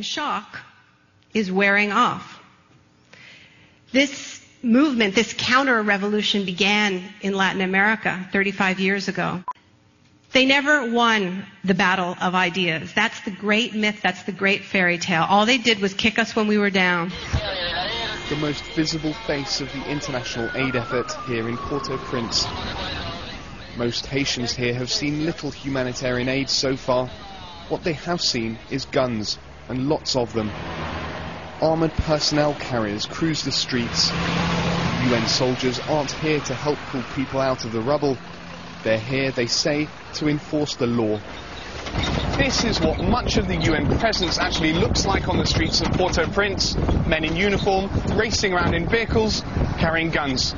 and shock is wearing off. This movement, this counter-revolution began in Latin America 35 years ago. They never won the battle of ideas. That's the great myth, that's the great fairy tale. All they did was kick us when we were down. The most visible face of the international aid effort here in Port-au-Prince. Most Haitians here have seen little humanitarian aid so far. What they have seen is guns, and lots of them. Armoured personnel carriers cruise the streets. UN soldiers aren't here to help pull people out of the rubble. They're here, they say, to enforce the law. This is what much of the UN presence actually looks like on the streets of Port-au-Prince. Men in uniform, racing around in vehicles, carrying guns.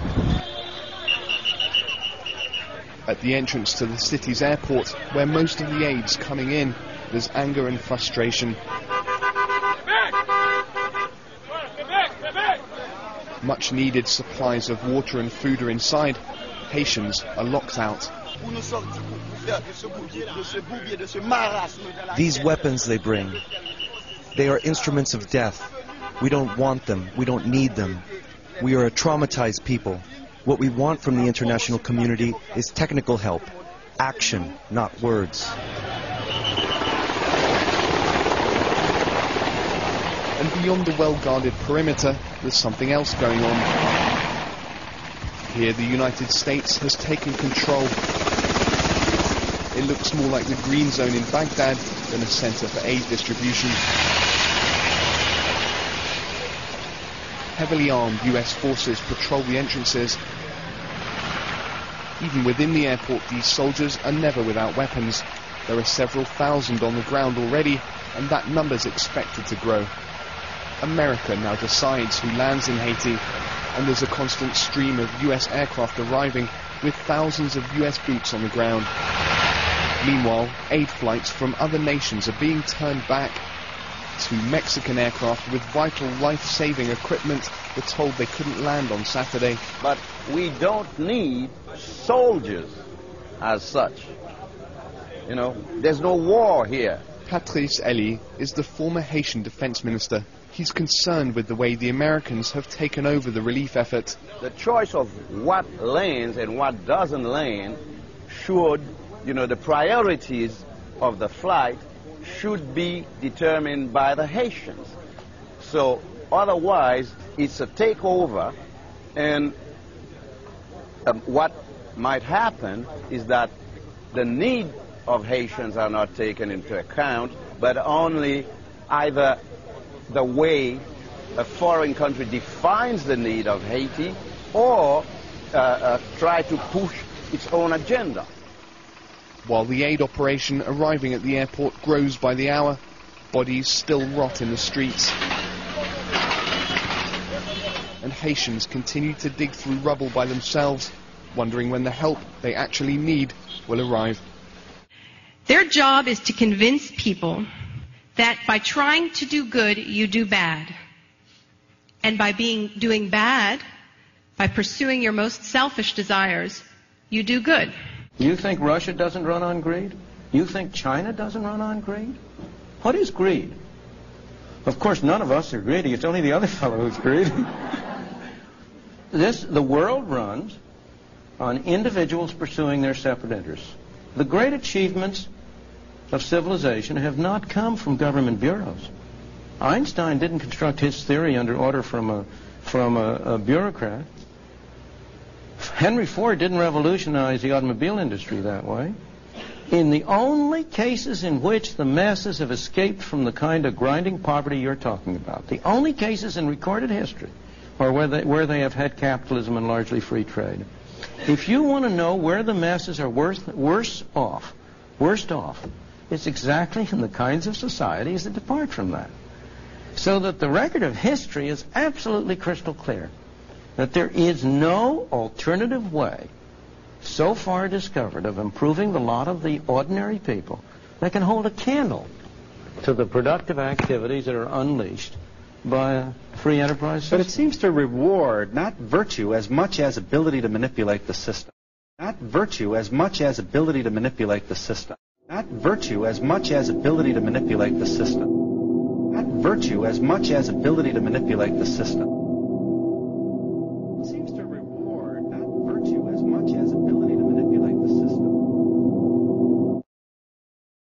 At the entrance to the city's airport, where most of the aid's coming in, there's anger and frustration. Much needed supplies of water and food are inside. Haitians are locked out. These weapons they bring, they are instruments of death. We don't want them. We don't need them. We are a traumatized people. What we want from the international community is technical help. Action, not words. And beyond the well-guarded perimeter, there's something else going on. Here, the United States has taken control. It looks more like the green zone in Baghdad than a center for aid distribution. Heavily armed US forces patrol the entrances. Even within the airport, these soldiers are never without weapons. There are several thousand on the ground already, and that number's expected to grow. America now decides who lands in Haiti, and there's a constant stream of US aircraft arriving with thousands of US boots on the ground. Meanwhile, aid flights from other nations are being turned back. 2 Mexican aircraft with vital life-saving equipment were told they couldn't land on Saturday. But we don't need soldiers as such. You know, there's no war here. Patrice Elie is the former Haitian defense minister. He's concerned with the way the Americans have taken over the relief effort. The choice of what lands and what doesn't land should, the priorities of the flight should be determined by the Haitians. So otherwise, it's a takeover, and what might happen is that the need of Haitians are not taken into account, but only either the way a foreign country defines the need of Haiti or try to push its own agenda. While the aid operation arriving at the airport grows by the hour, bodies still rot in the streets. And Haitians continue to dig through rubble by themselves, wondering when the help they actually need will arrive. Their job is to convince people that by trying to do good, you do bad. And by doing bad, by pursuing your most selfish desires, you do good. You think Russia doesn't run on greed? You think China doesn't run on greed? What is greed? Of course, none of us are greedy. It's only the other fellow who's greedy. The world runs on individuals pursuing their separate interests. The great achievements of civilization have not come from government bureaus. Einstein didn't construct his theory under order from a bureaucrat. Henry Ford didn't revolutionize the automobile industry that way. In the only cases in which the masses have escaped from the kind of grinding poverty you're talking about, the only cases in recorded history are where they have had capitalism and largely free trade. If you want to know where the masses are worst off, it's exactly in the kinds of societies that depart from that. So that the record of history is absolutely crystal clear that there is no alternative way so far discovered of improving the lot of the ordinary people that can hold a candle to the productive activities that are unleashed by a free enterprise system. But it seems to reward not virtue as much as ability to manipulate the system. Not virtue as much as ability to manipulate the system. Not virtue as much as ability to manipulate the system. Not virtue as much as ability to manipulate the system.